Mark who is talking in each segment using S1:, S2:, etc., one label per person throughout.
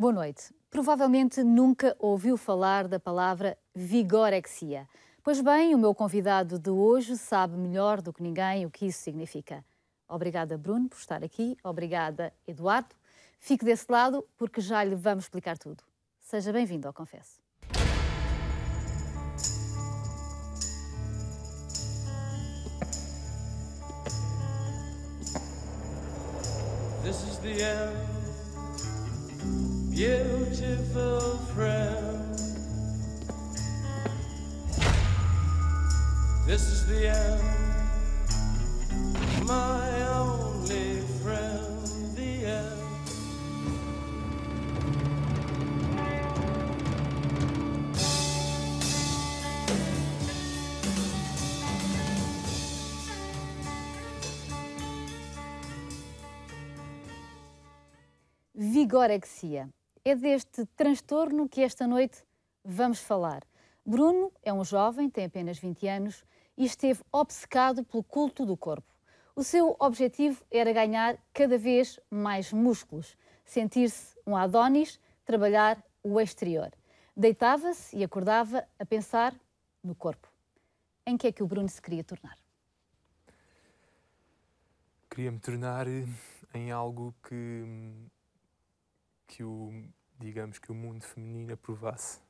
S1: Boa noite. Provavelmente nunca ouviu falar da palavra vigorexia. Pois bem, o meu convidado de hoje sabe melhor do que ninguém o que isso significa. Obrigada, Bruno, por estar aqui. Obrigada, Eduardo. Fique desse lado porque já lhe vamos explicar tudo. Seja bem-vindo ao Confesso.
S2: This is the end, beautiful friend. This is the end, my only friend, the end.
S1: Vigorexia. É deste transtorno que esta noite vamos falar. Bruno é um jovem, tem apenas 20 anos e esteve obcecado pelo culto do corpo. O seu objetivo era ganhar cada vez mais músculos, sentir-se um Adonis, trabalhar o exterior. Deitava-se e acordava a pensar no corpo. Em que é que o Bruno se queria tornar?
S3: Queria me tornar em algo digamos que o mundo feminino aprovasse.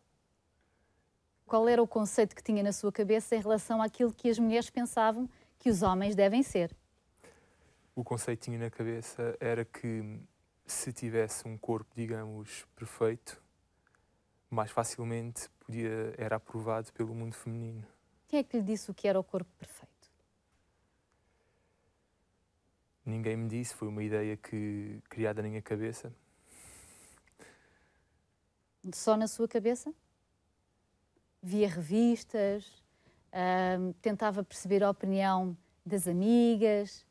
S1: Qual era o conceito que tinha na sua cabeça em relação àquilo que as mulheres pensavam que os homens devem ser?
S3: O conceito que tinha na cabeça era que se tivesse um corpo, digamos, perfeito, mais facilmente era aprovado pelo mundo feminino.
S1: Quem é que lhe disse o que era o corpo perfeito?
S3: Ninguém me disse, foi uma ideia criada na minha cabeça.
S1: Só na sua cabeça? Via revistas, tentava perceber a opinião das amigas,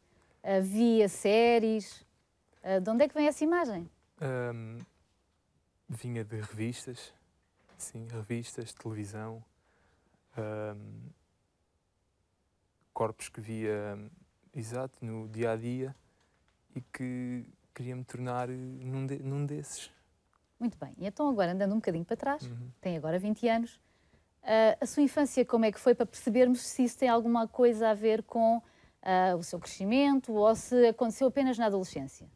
S1: via séries. De onde é que vem essa imagem?
S3: Vinha de revistas, sim, revistas, televisão, corpos que via, exato, no dia-a-dia e que queria me tornar num desses.
S1: Muito bem, e então agora andando um bocadinho para trás, tem agora 20 anos, a sua infância como é que foi para percebermos se isso tem alguma coisa a ver com o seu crescimento ou se aconteceu apenas na adolescência?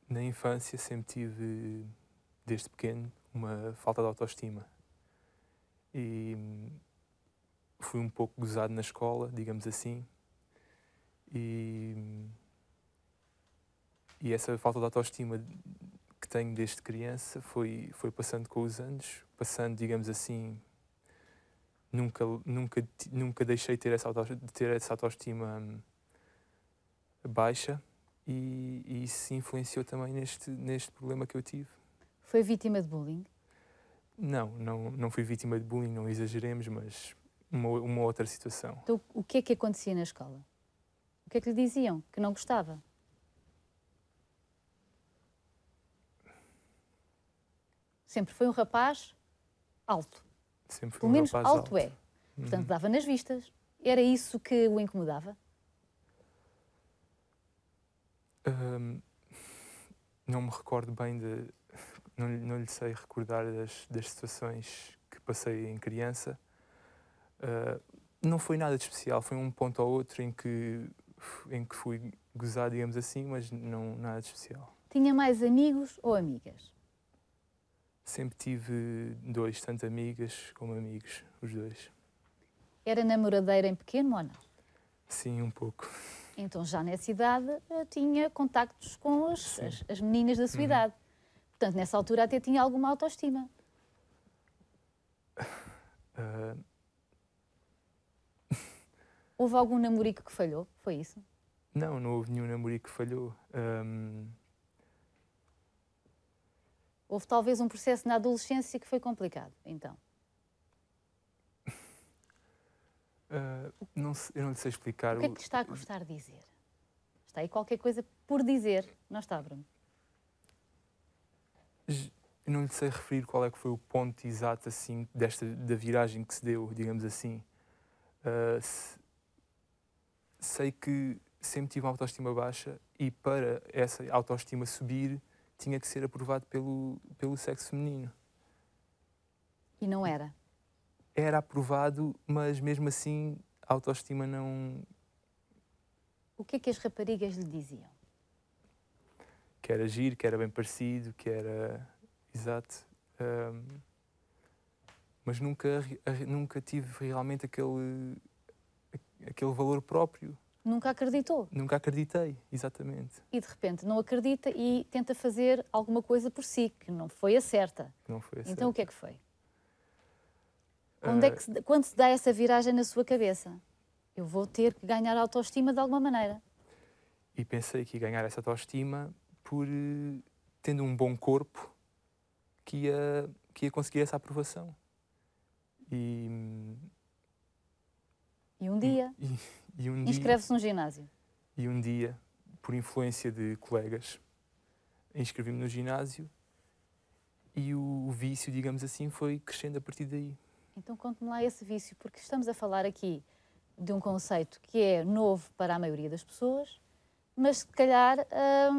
S3: Na infância sempre tive, desde pequeno, uma falta de autoestima. E fui um pouco gozado na escola, digamos assim. E essa falta de autoestima que tenho desde criança foi passando com os anos, passando, digamos assim, nunca deixei de ter essa autoestima baixa e isso influenciou também neste problema que eu tive.
S1: Foi vítima de bullying?
S3: Não fui vítima de bullying, não exageremos, mas uma outra situação.
S1: Então, o que é que acontecia na escola? O que é que lhe diziam? Que não gostava? Sempre foi um rapaz alto.
S3: Sempre fui
S1: Pelo
S3: um
S1: menos
S3: rapaz
S1: alto é. Portanto, dava nas vistas. Era isso que o incomodava?
S3: Não me recordo bem não lhe sei recordar das situações que passei em criança. Não foi nada de especial, foi um ponto ou outro em que fui gozado, digamos assim, mas não nada de especial.
S1: Tinha mais amigos ou amigas?
S3: Sempre tive dois, tanto amigas como amigos, os dois.
S1: Era namoradeira em pequeno ou não?
S3: Sim, um pouco.
S1: Então, já nessa idade, tinha contactos com as meninas da sua idade. Portanto, nessa altura até tinha alguma autoestima. Houve algum namorico que falhou? Foi isso?
S3: Não houve nenhum namorico que falhou.
S1: Houve talvez um processo na adolescência que foi complicado, então.
S3: Eu não lhe sei explicar.
S1: O que é que lhe está a gostar de dizer? Está aí qualquer coisa por dizer, não está, Bruno?
S3: Eu não lhe sei referir qual é que foi o ponto exato assim, da viragem que se deu, digamos assim. Sei que sempre tive uma autoestima baixa e para essa autoestima subir tinha que ser aprovado pelo sexo feminino.
S1: E não era.
S3: Era aprovado, mas mesmo assim a autoestima não...
S1: O que é que as raparigas lhe diziam?
S3: Que era giro, que era bem parecido, que era... Exato. Mas nunca tive realmente aquele valor próprio.
S1: Nunca acreditou.
S3: Nunca acreditei, exatamente.
S1: E de repente não acredita e tenta fazer alguma coisa por si, que não foi a certa.
S3: Não foi
S1: Então o que é que foi?
S3: Ah,
S1: Quando se dá essa viragem na sua cabeça? Eu vou ter que ganhar autoestima de alguma maneira.
S3: E pensei que ia ganhar essa autoestima por tendo um bom corpo que ia conseguir essa aprovação.
S1: E um dia
S3: E um dia,
S1: inscreve-se num ginásio.
S3: e um dia, por influência de colegas, inscrevi-me no ginásio e o vício, digamos assim, foi crescendo a partir daí.
S1: Então conte-me lá esse vício, porque estamos a falar aqui de um conceito que é novo para a maioria das pessoas, mas se calhar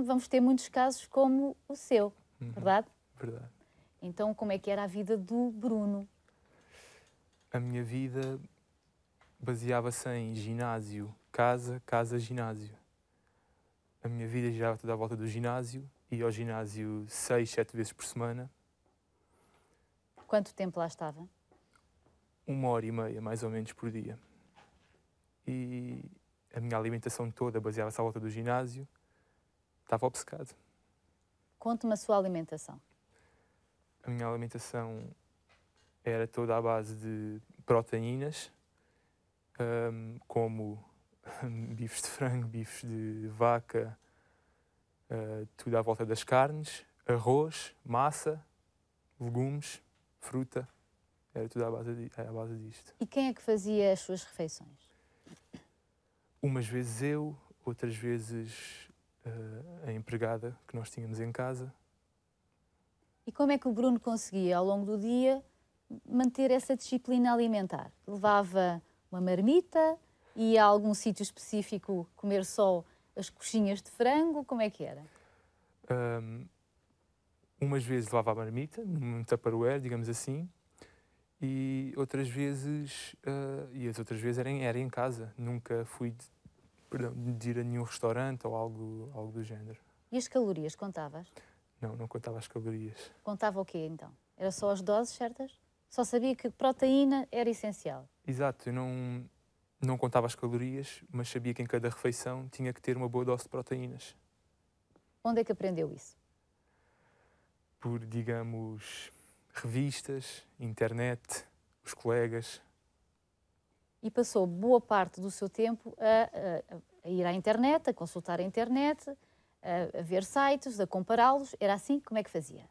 S1: vamos ter muitos casos como o seu, verdade?
S3: Verdade.
S1: Então como é que era a vida do Bruno?
S3: A minha vida baseava-se em ginásio, casa, casa, ginásio. A minha vida girava toda à volta do ginásio, ia ao ginásio 6, 7 vezes por semana,
S1: Quanto tempo lá estava?
S3: 1h30, mais ou menos, por dia. E a minha alimentação toda baseava-se à volta do ginásio. Estava obcecado.
S1: Conte-me a sua alimentação.
S3: A minha alimentação era toda à base de proteínas, como bifes de frango, bifes de vaca, tudo à volta das carnes, arroz, massa, legumes, fruta. Era tudo à base disto.
S1: E quem é que fazia as suas refeições?
S3: Umas vezes eu, outras vezes a empregada que nós tínhamos em casa.
S1: E como é que o Bruno conseguia, ao longo do dia, manter essa disciplina alimentar? Levava uma marmita, ia a algum sítio específico comer só as coxinhas de frango? Como é que era?
S3: Umas vezes levava a marmita, num tupperware, digamos assim, e outras vezes, as outras vezes era em casa. Nunca fui de ir a nenhum restaurante ou algo do género.
S1: E as calorias, contavas?
S3: Não contava as calorias.
S1: Contava o quê, então? Era só as doses certas? Só sabia que proteína era essencial.
S3: Exato, eu não contava as calorias, mas sabia que em cada refeição tinha que ter uma boa dose de proteínas.
S1: Onde é que aprendeu isso?
S3: Por, digamos, revistas, internet, os colegas.
S1: E passou boa parte do seu tempo a ir à internet, a consultar a internet, a ver sites, a compará-los. Era assim? Como é que fazia?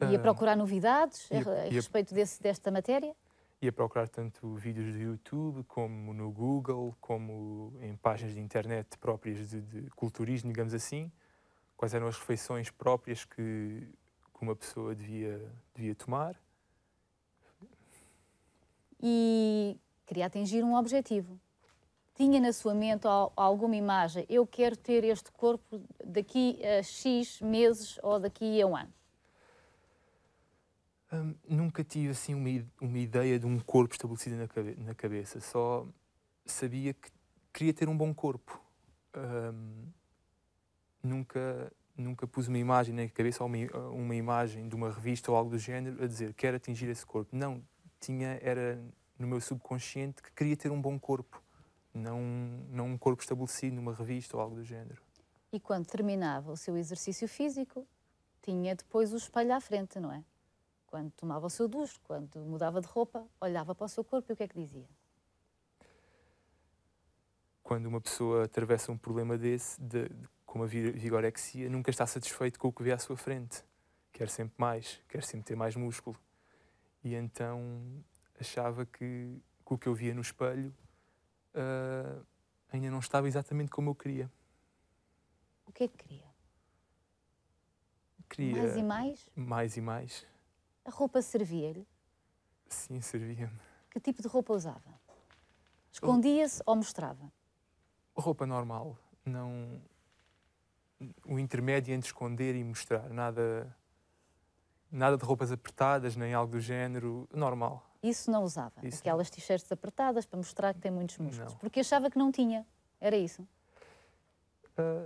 S1: Ia procurar novidades a respeito desta matéria?
S3: Ia procurar tanto vídeos do YouTube, como no Google, como em páginas de internet próprias de culturismo, digamos assim. Quais eram as refeições próprias que uma pessoa devia tomar.
S1: E queria atingir um objetivo. Tinha na sua mente alguma imagem? Eu quero ter este corpo daqui a X meses ou daqui a um ano?
S3: Nunca tive assim uma ideia de um corpo estabelecido na cabeça. Só sabia que queria ter um bom corpo. Nunca pus uma imagem na cabeça ou uma imagem de uma revista ou algo do género a dizer quero atingir esse corpo. Não, era no meu subconsciente que queria ter um bom corpo. Não um corpo estabelecido numa revista ou algo do género.
S1: E quando terminava o seu exercício físico, tinha depois o espelho à frente, não é? Quando tomava o seu duche, quando mudava de roupa, olhava para o seu corpo e o que é que dizia?
S3: Quando uma pessoa atravessa um problema desse, como a vigorexia, nunca está satisfeito com o que vê à sua frente. Quer sempre mais, quer sempre ter mais músculo. E então achava que o que eu via no espelho ainda não estava exatamente como eu queria.
S1: O que é que queria?
S3: Queria
S1: Mais e mais?
S3: Mais e mais.
S1: A roupa servia-lhe?
S3: Sim, servia-me.
S1: Que tipo de roupa usava? Escondia-se ou mostrava?
S3: Roupa normal. Não o intermédio entre esconder e mostrar. Nada de roupas apertadas, nem algo do género, normal.
S1: Isso não usava?
S3: Isso
S1: Aquelas t-shirts apertadas para mostrar que tem muitos músculos?
S3: Não.
S1: Porque achava que não tinha. Era isso?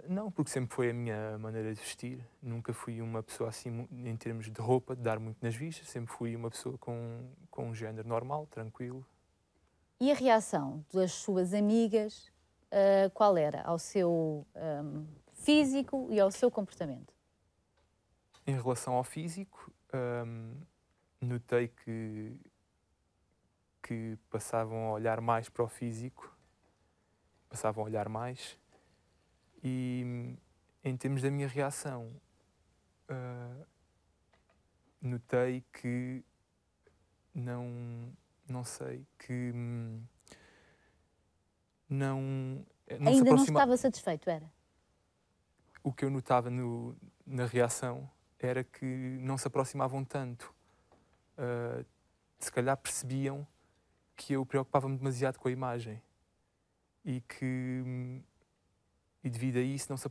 S3: Não, porque sempre foi a minha maneira de vestir. Nunca fui uma pessoa assim, em termos de roupa, de dar muito nas vistas. Sempre fui uma pessoa com um género normal, tranquilo.
S1: E a reação das suas amigas, qual era? Ao seu físico e ao seu comportamento?
S3: Em relação ao físico, notei que passavam a olhar mais para o físico. Passavam a olhar mais. E em termos da minha reação, notei que não sei, que não se
S1: Ainda não
S3: aproxima...
S1: estava satisfeito, era?
S3: O que eu notava na reação era que não se aproximavam tanto. Se calhar percebiam que eu preocupava-me demasiado com a imagem e devido a isso não se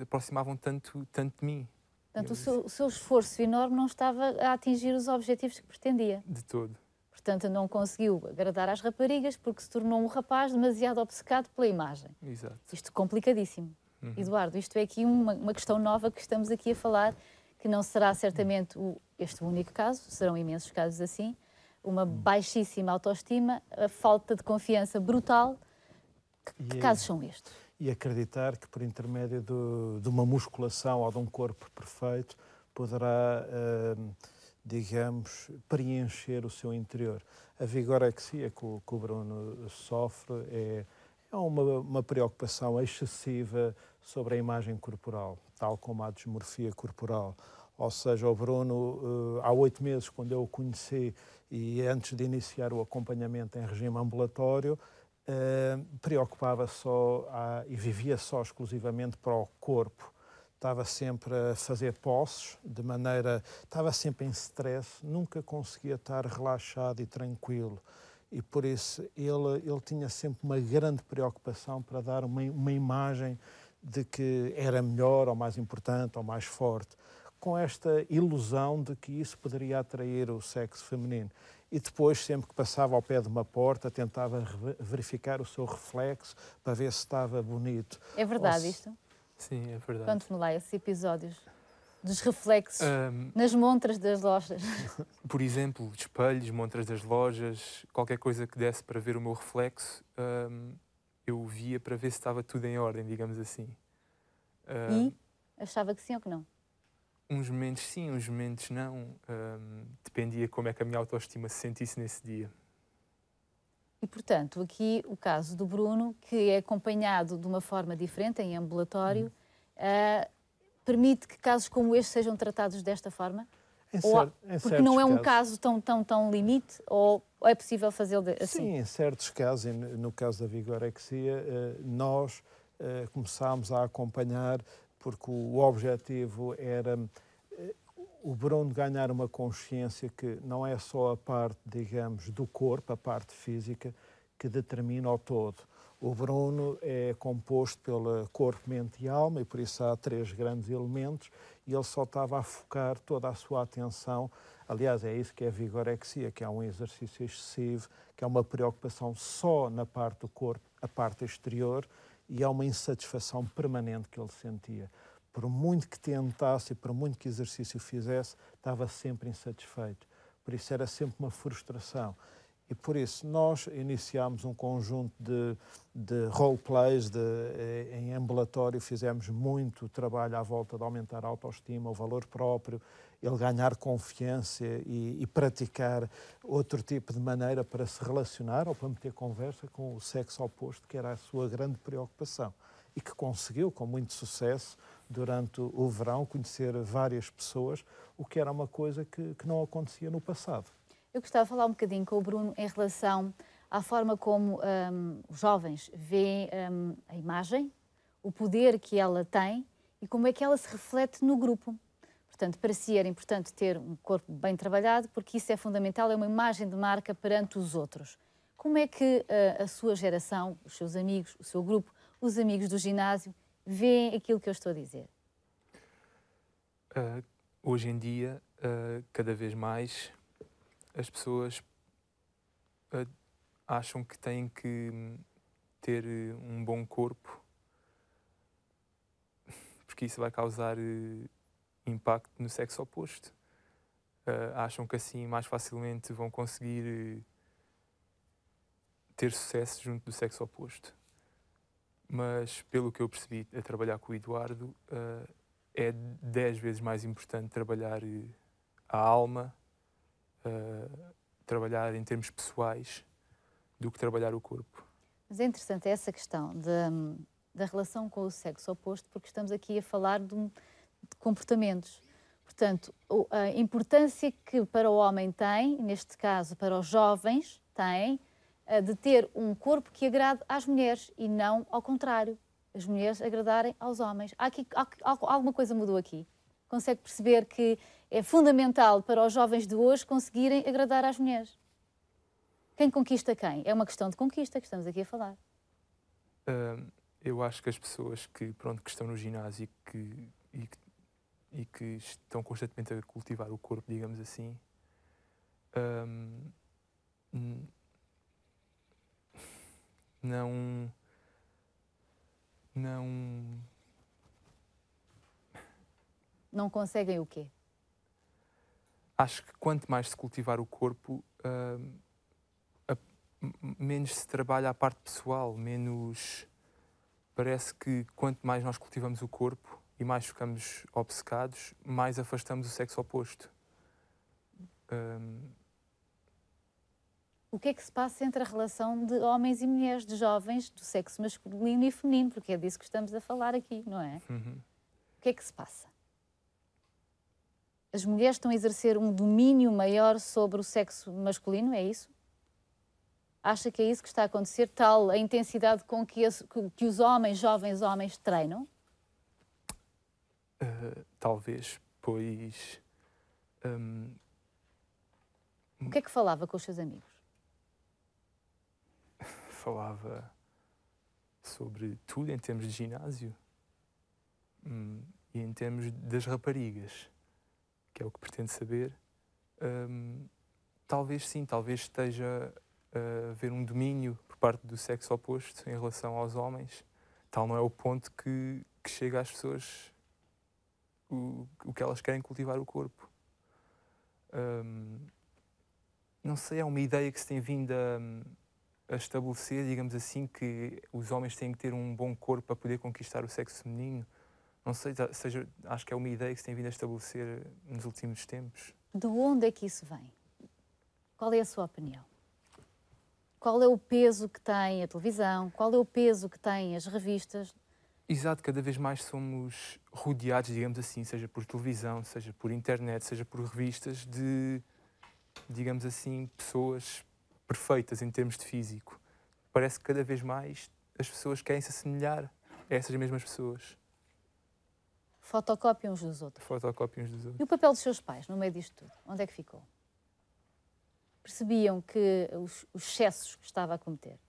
S3: aproximavam tanto de mim.
S1: Portanto, o seu esforço enorme não estava a atingir os objetivos que pretendia.
S3: De todo.
S1: Portanto, não conseguiu agradar às raparigas porque se tornou um rapaz demasiado obcecado pela imagem.
S3: Exato.
S1: Isto complicadíssimo. Eduardo, isto é aqui uma questão nova que estamos aqui a falar, que não será certamente este único caso, serão imensos casos assim, uma baixíssima autoestima, a falta de confiança brutal. Que casos são estes?
S4: E acreditar que por intermédio de uma musculação ou de um corpo perfeito poderá, digamos, preencher o seu interior. A vigorexia que o Bruno sofre é uma preocupação excessiva sobre a imagem corporal, tal como a dismorfia corporal. Ou seja, o Bruno, há 8 meses, quando eu o conheci e antes de iniciar o acompanhamento em regime ambulatório, preocupava só e vivia só exclusivamente para o corpo. Estava sempre a fazer posses, estava sempre em stress, nunca conseguia estar relaxado e tranquilo. E por isso ele tinha sempre uma grande preocupação para dar uma imagem de que era melhor, ou mais importante, ou mais forte, com esta ilusão de que isso poderia atrair o sexo feminino. E depois, sempre que passava ao pé de uma porta, tentava verificar o seu reflexo para ver se estava bonito.
S1: É verdade isto?
S3: Sim, é verdade.
S1: Conte-me lá esses episódios dos reflexos nas montras das lojas.
S3: Por exemplo, espelhos, montras das lojas, qualquer coisa que desse para ver o meu reflexo, eu via para ver se estava tudo em ordem, digamos assim.
S1: E achava que sim ou que não?
S3: Uns momentos sim, uns momentos não. Dependia como é que a minha autoestima se sentisse nesse dia.
S1: E, portanto, aqui o caso do Bruno, que é acompanhado de uma forma diferente, em ambulatório, permite que casos como este sejam tratados desta forma? Porque não é um caso tão limite, ou é possível fazê-lo assim?
S4: Sim, em certos casos, e no caso da vigorexia, nós começámos a acompanhar porque o objetivo era o Bruno ganhar uma consciência que não é só a parte, digamos, do corpo, a parte física, que determina o todo. O Bruno é composto pelo corpo, mente e alma, e por isso há 3 grandes elementos, e ele só estava a focar toda a sua atenção. Aliás, é isso que é a vigorexia, que é um exercício excessivo, que é uma preocupação só na parte do corpo, a parte exterior, e há uma insatisfação permanente que ele sentia. Por muito que tentasse e por muito que exercício fizesse, estava sempre insatisfeito. Por isso era sempre uma frustração. E por isso nós iniciámos um conjunto de roleplays em ambulatório, fizemos muito trabalho à volta de aumentar a autoestima, o valor próprio, ele ganhar confiança e praticar outro tipo de maneira para se relacionar ou para meter conversa com o sexo oposto, que era a sua grande preocupação. E que conseguiu, com muito sucesso, durante o verão, conhecer várias pessoas, o que era uma coisa que não acontecia no passado.
S1: Eu gostava de falar um bocadinho com o Bruno em relação à forma como os jovens veem a imagem, o poder que ela tem e como é que ela se reflete no grupo. Portanto, para si era importante ter um corpo bem trabalhado, porque isso é fundamental, é uma imagem de marca perante os outros. Como é que a sua geração, os seus amigos, o seu grupo, os amigos do ginásio, veem aquilo que eu estou a dizer?
S3: Hoje em dia, cada vez mais, as pessoas acham que têm que ter um bom corpo, porque isso vai causar impacto no sexo oposto. Acham que assim mais facilmente vão conseguir ter sucesso junto do sexo oposto. Mas, pelo que eu percebi a trabalhar com o Eduardo, é 10 vezes mais importante trabalhar a alma, trabalhar em termos pessoais, do que trabalhar o corpo.
S1: Mas é interessante essa questão da relação com o sexo oposto, porque estamos aqui a falar de comportamentos. Portanto, a importância que para o homem tem, neste caso para os jovens, tem de ter um corpo que agrade às mulheres e não ao contrário, as mulheres agradarem aos homens. Alguma coisa mudou aqui? Consegue perceber que é fundamental para os jovens de hoje conseguirem agradar às mulheres? Quem conquista quem? É uma questão de conquista que estamos aqui a falar.
S3: Eu acho que as pessoas que estão no ginásio e que estão constantemente a cultivar o corpo, digamos assim,
S1: Não conseguem o quê?
S3: Acho que quanto mais se cultivar o corpo, menos se trabalha a parte pessoal, menos... Parece que quanto mais nós cultivamos o corpo e mais ficamos obcecados, mais afastamos o sexo oposto.
S1: O que é que se passa entre a relação de homens e mulheres, de jovens, do sexo masculino e feminino? Porque é disso que estamos a falar aqui, não é? O que é que se passa? As mulheres estão a exercer um domínio maior sobre o sexo masculino, é isso? Acha que é isso que está a acontecer, tal a intensidade com que os homens, jovens homens, treinam?
S3: Talvez, pois...
S1: O que é que falava com os seus amigos?
S3: Falava sobre tudo em termos de ginásio e em termos das raparigas, que é o que pretende saber. Talvez sim, talvez esteja a haver um domínio por parte do sexo oposto em relação aos homens. Tal não é o ponto que chega às pessoas o que elas querem cultivar o corpo. Não sei, é uma ideia que se tem vindo a estabelecer, digamos assim, que os homens têm que ter um bom corpo para poder conquistar o sexo feminino. Não sei, acho que é uma ideia que se tem vindo a estabelecer nos últimos tempos.
S1: De onde é que isso vem? Qual é a sua opinião? Qual é o peso que tem a televisão? Qual é o peso que têm as revistas?
S3: Exato, cada vez mais somos rodeados, digamos assim, seja por televisão, seja por internet, seja por revistas, de, digamos assim, pessoas perfeitas em termos de físico. Parece que cada vez mais as pessoas querem se assemelhar a essas mesmas pessoas.
S1: Fotocópiam uns dos outros.
S3: Fotocópiam uns dos outros.
S1: E o papel dos seus pais no meio disto tudo? Onde é que ficou? Percebiam que os excessos que estava a cometer?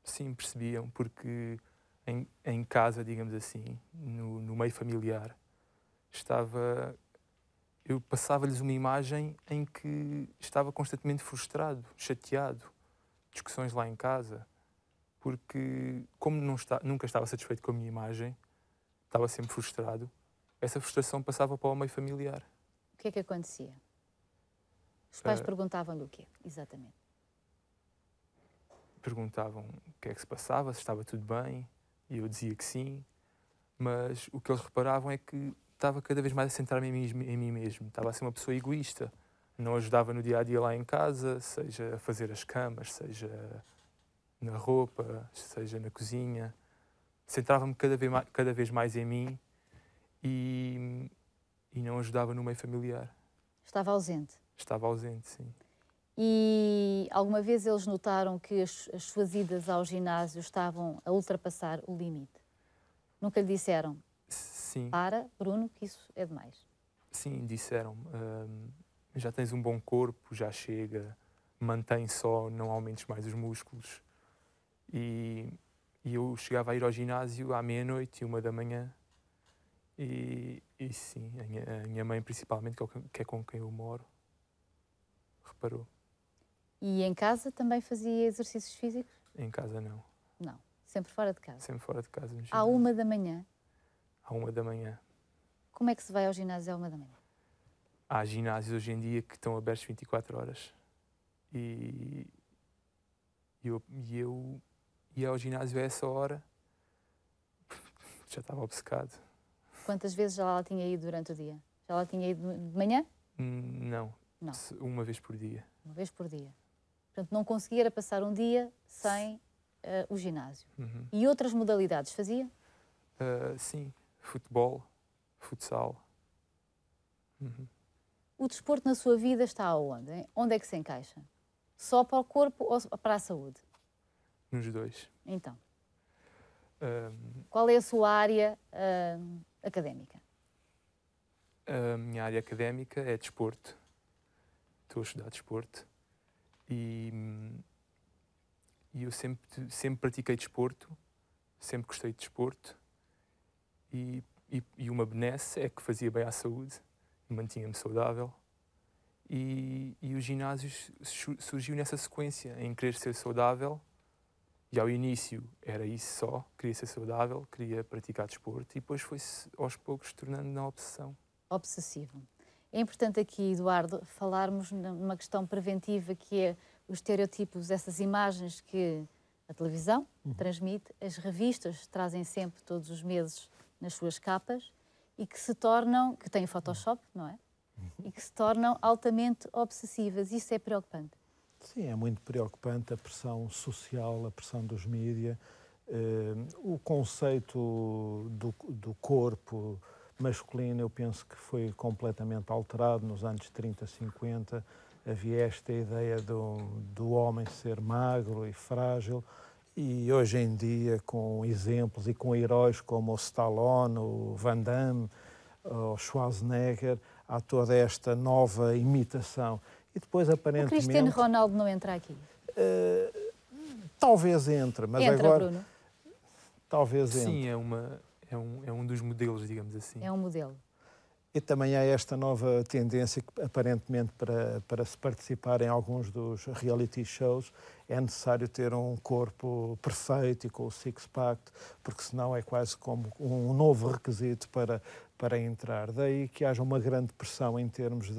S3: Sim, percebiam, porque em casa, digamos assim, no meio familiar, eu passava-lhes uma imagem em que estava constantemente frustrado, chateado, discussões lá em casa, porque como nunca estava satisfeito com a minha imagem, estava sempre frustrado, essa frustração passava para o meio familiar.
S1: O que é que acontecia? Os pais perguntavam-lhe o quê, exatamente?
S3: Perguntavam o que é que se passava, se estava tudo bem, e eu dizia que sim, mas o que eles reparavam é que estava cada vez mais a centrar-me em mim mesmo, estava a ser uma pessoa egoísta, não ajudava no dia-a-dia lá em casa, seja a fazer as camas, seja na roupa, seja na cozinha, centrava-me cada vez mais em mim e não ajudava no meio familiar.
S1: Estava ausente?
S3: Estava ausente, sim.
S1: E alguma vez eles notaram que as suas idas ao ginásio estavam a ultrapassar o limite? Nunca lhe disseram?
S3: Sim.
S1: Para, Bruno, que isso é demais.
S3: Sim, disseram-me. Já tens um bom corpo, já chega, mantém só, não aumentes mais os músculos. E eu chegava a ir ao ginásio à meia-noite e 1h da manhã E sim, a minha mãe principalmente, que é com quem eu moro, reparou.
S1: E em casa também fazia exercícios físicos?
S3: Em casa não,
S1: Não, sempre fora de casa.
S3: sempre fora de casa. No
S1: À
S3: ginásio.
S1: 1h,
S3: À 1 da manhã.
S1: como é que se vai ao ginásio à 1h?
S3: Há ginásios hoje em dia que estão abertos 24 horas. E eu ia ao ginásio a essa hora, já estava obcecado.
S1: Quantas vezes já lá tinha ido durante o dia? Já lá tinha ido de manhã?
S3: Não,
S1: Não.
S3: Uma vez por dia.
S1: Uma vez por dia. Portanto, não conseguia era passar um dia sem o ginásio.
S3: Uhum.
S1: E outras modalidades fazia?
S3: Sim, futebol, futsal. Uhum.
S1: O desporto na sua vida está aonde? Hein? Onde é que se encaixa? Só para o corpo ou para a saúde?
S3: Nos dois.
S1: Então,
S3: Ahm,
S1: qual é a sua área académica?
S3: a minha área académica é desporto. Estou a estudar desporto. E eu sempre pratiquei desporto, sempre gostei de desporto. E uma benesse é que fazia bem à saúde, mantinha-me saudável. E o ginásio surgiu nessa sequência, em querer ser saudável. E ao início era isso só, queria ser saudável, queria praticar desporto. E depois foi-se aos poucos tornando na obsessão.
S1: Obsessivo. É importante aqui, Eduardo, falarmos numa questão preventiva que é os estereotipos, essas imagens que a televisão transmite, as revistas trazem sempre todos os meses nas suas capas e que se tornam, que têm Photoshop, não é? E que se tornam altamente obsessivas. Isso é preocupante.
S4: Sim, é muito preocupante a pressão social, a pressão dos mídias, o conceito do corpo masculino, eu penso que foi completamente alterado nos anos 30, 50. Havia esta ideia do homem ser magro e frágil, e hoje em dia, com exemplos e com heróis como o Stallone, o Van Damme, o Schwarzenegger, há toda esta nova imitação. E depois,
S1: O
S4: aparentemente...
S1: Cristiano Ronaldo não entra aqui?
S4: Talvez entre, mas
S1: Entra,
S4: agora...
S1: Bruno?
S4: Talvez entre.
S3: Sim, é um dos modelos, digamos assim.
S1: É um modelo.
S4: E também há esta nova tendência que, aparentemente, para se participar em alguns dos reality shows, é necessário ter um corpo perfeito e com o six-pack, porque senão é quase como um novo requisito para entrar. Daí que haja uma grande pressão em termos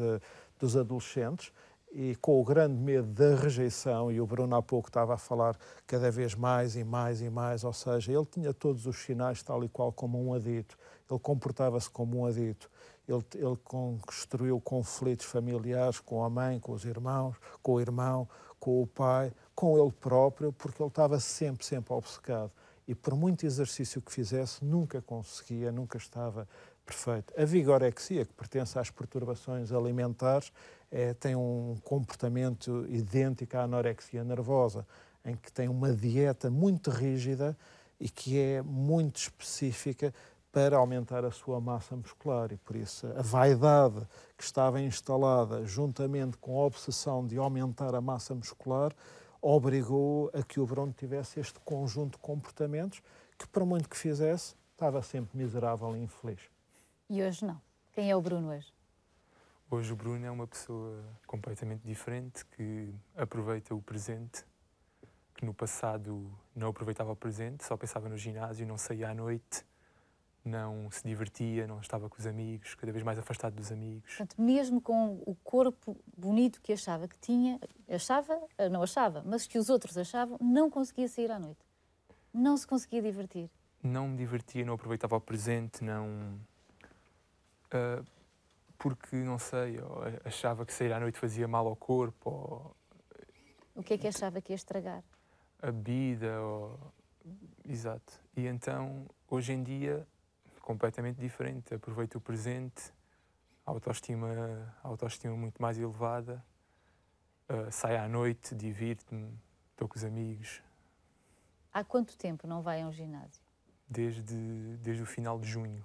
S4: dos adolescentes, e com o grande medo da rejeição, e o Bruno há pouco estava a falar cada vez mais e mais e mais, ou seja, ele tinha todos os sinais tal e qual como um adito, ele comportava-se como um adito, ele construiu conflitos familiares com a mãe, com os irmãos, com o irmão, com o pai, com ele próprio, porque ele estava sempre obcecado. E por muito exercício que fizesse, nunca conseguia, nunca estava perfeito. A vigorexia, que pertence às perturbações alimentares, tem um comportamento idêntico à anorexia nervosa, em que tem uma dieta muito rígida e que é muito específica para aumentar a sua massa muscular. E por isso a vaidade que estava instalada, juntamente com a obsessão de aumentar a massa muscular, obrigou a que o Bruno tivesse este conjunto de comportamentos que, por muito que fizesse, estava sempre miserável e infeliz.
S1: E hoje não. Quem é o Bruno hoje?
S3: Hoje o Bruno é uma pessoa completamente diferente, que aproveita o presente, que no passado não aproveitava o presente, só pensava no ginásio, não saía à noite, não se divertia, não estava com os amigos, cada vez mais afastado dos amigos.
S1: Portanto, mesmo com o corpo bonito que achava que tinha, não achava, mas que os outros achavam, não conseguia sair à noite. Não se conseguia divertir.
S3: Não me divertia, não aproveitava o presente, não... porque, não sei, achava que sair à noite fazia mal ao corpo, ou
S1: O que é que achava que ia estragar?
S3: a bebida, exato. E então, hoje em dia, completamente diferente. Aproveito o presente, autoestima muito mais elevada, saio à noite, divirto-me, estou com os amigos.
S1: Há quanto tempo não vai a um ginásio?
S3: Desde o final de junho.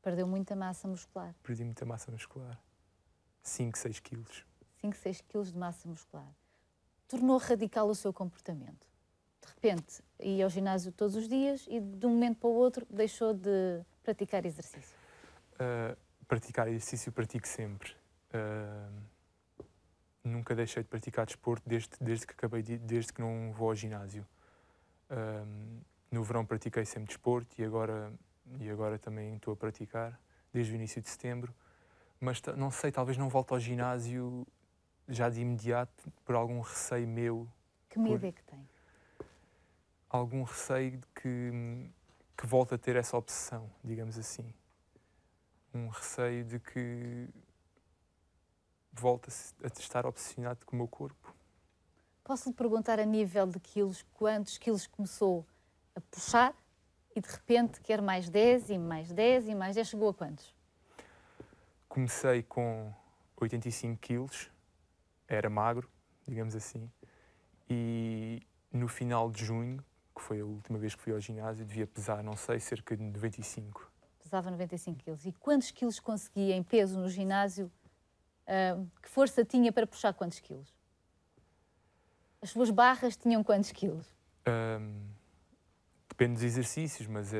S1: Perdeu muita massa muscular.
S3: Perdi muita massa muscular. 5, 6 quilos.
S1: 5, 6 quilos de massa muscular. Tornou radical o seu comportamento. De repente, ia ao ginásio todos os dias e de um momento para o outro deixou de praticar exercício?
S3: Praticar exercício pratico sempre. Nunca deixei de praticar desporto desde que não vou ao ginásio. No verão pratiquei sempre desporto e agora também estou a praticar desde o início de setembro. Mas não sei, talvez não volte ao ginásio já de imediato por algum receio meu.
S1: Que medo é que tem?
S3: Algum receio de que volte a ter essa obsessão, digamos assim. Um receio de que volte a estar obsessionado com o meu corpo.
S1: Posso lhe perguntar a nível de quilos, quantos quilos começou a puxar e de repente quer mais 10 e mais 10 e mais 10, chegou a quantos?
S3: Comecei com 85 quilos, era magro, digamos assim, e no final de junho, que foi a última vez que fui ao ginásio, devia pesar, não sei, cerca de 95.
S1: Pesava 95 quilos. E quantos quilos conseguia em peso no ginásio? Que força tinha para puxar quantos quilos? As suas barras tinham quantos quilos?
S3: Depende dos exercícios, mas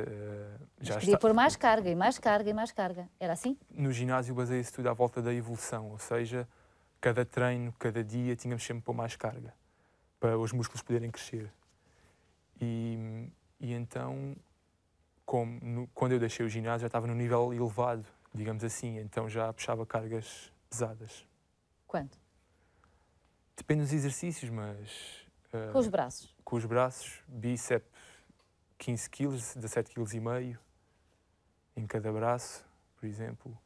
S3: já
S1: queria pôr mais carga, e mais carga, e mais carga. Era assim?
S3: No ginásio baseia-se tudo à volta da evolução, ou seja, cada treino, cada dia, tínhamos sempre pôr mais carga, para os músculos poderem crescer. E então, quando eu deixei o ginásio, já estava num nível elevado, digamos assim, então já puxava cargas pesadas.
S1: Quanto?
S3: Depende dos exercícios, mas...
S1: Com os braços?
S3: Com os braços, bíceps 15 kg, 17,5 kg em cada braço, por exemplo.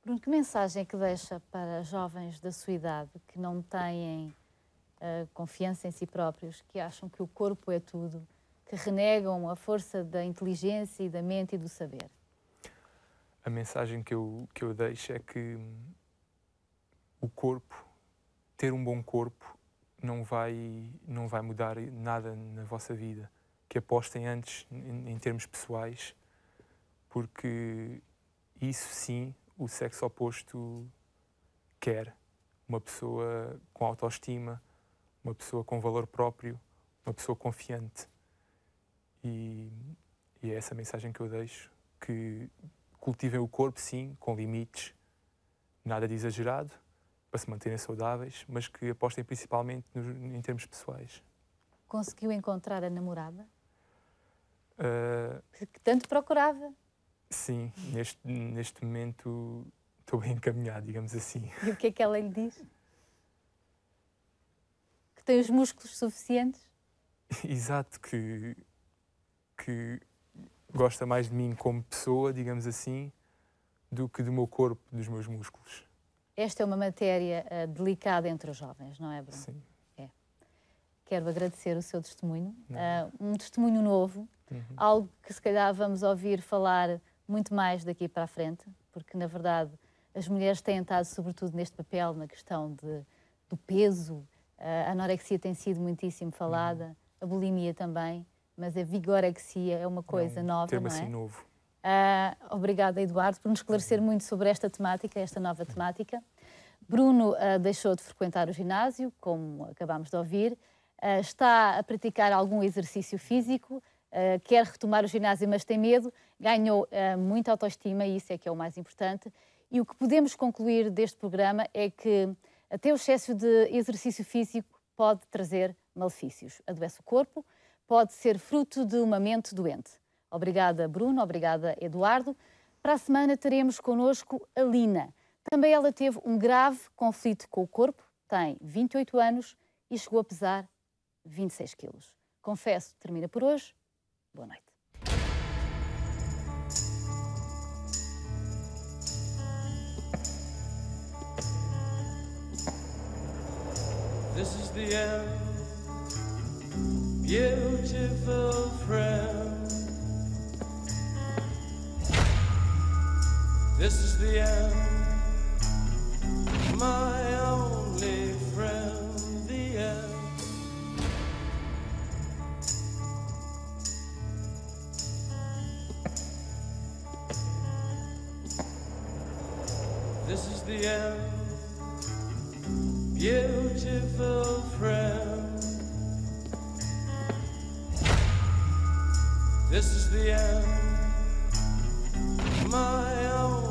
S1: Bruno, que mensagem é que deixa para jovens da sua idade que não têm confiança em si próprios, que acham que o corpo é tudo, que renegam a força da inteligência e da mente e do saber?
S3: A mensagem que eu deixo é que o corpo, ter um bom corpo, não vai mudar nada na vossa vida. Que apostem antes em termos pessoais, porque isso sim o sexo oposto quer. Uma pessoa com autoestima, uma pessoa com valor próprio, uma pessoa confiante. E é essa a mensagem que eu deixo, que cultivem o corpo sim, com limites, nada de exagerado, para se manterem saudáveis, mas que apostem principalmente em termos pessoais.
S1: Conseguiu encontrar a namorada? Que tanto procurava?
S3: Sim, neste momento estou bem encaminhado, digamos assim.
S1: E o que é que ela lhe diz? Que tem os músculos suficientes?
S3: Exato, que gosta mais de mim como pessoa, digamos assim, do que do meu corpo, dos meus músculos.
S1: Esta é uma matéria delicada entre os jovens, não é, Bruno?
S3: Sim.
S1: É. Quero agradecer o seu testemunho, um testemunho novo, algo que se calhar vamos ouvir falar muito mais daqui para a frente, porque na verdade as mulheres têm estado sobretudo neste papel, na questão do peso, a anorexia tem sido muitíssimo falada, a bulimia também, mas a vigorexia é uma coisa nova,
S3: tema
S1: não é?
S3: assim novo.
S1: Obrigada, Eduardo, por nos esclarecer muito sobre esta temática, esta nova temática. Bruno deixou de frequentar o ginásio, como acabámos de ouvir, está a praticar algum exercício físico, quer retomar o ginásio, mas tem medo, ganhou muita autoestima e isso é que é o mais importante. E o que podemos concluir deste programa é que até o excesso de exercício físico pode trazer malefícios. Adoece o corpo, pode ser fruto de uma mente doente. Obrigada, Bruno. Obrigada, Eduardo. Para a semana teremos connosco a Lina. Também ela teve um grave conflito com o corpo, tem 28 anos e chegou a pesar 26 quilos. Confesso, termina por hoje. Boa noite.
S2: This is the end, beautiful friend. This is the end, my only friend, the end. This is the end, beautiful friend. This is the end, my own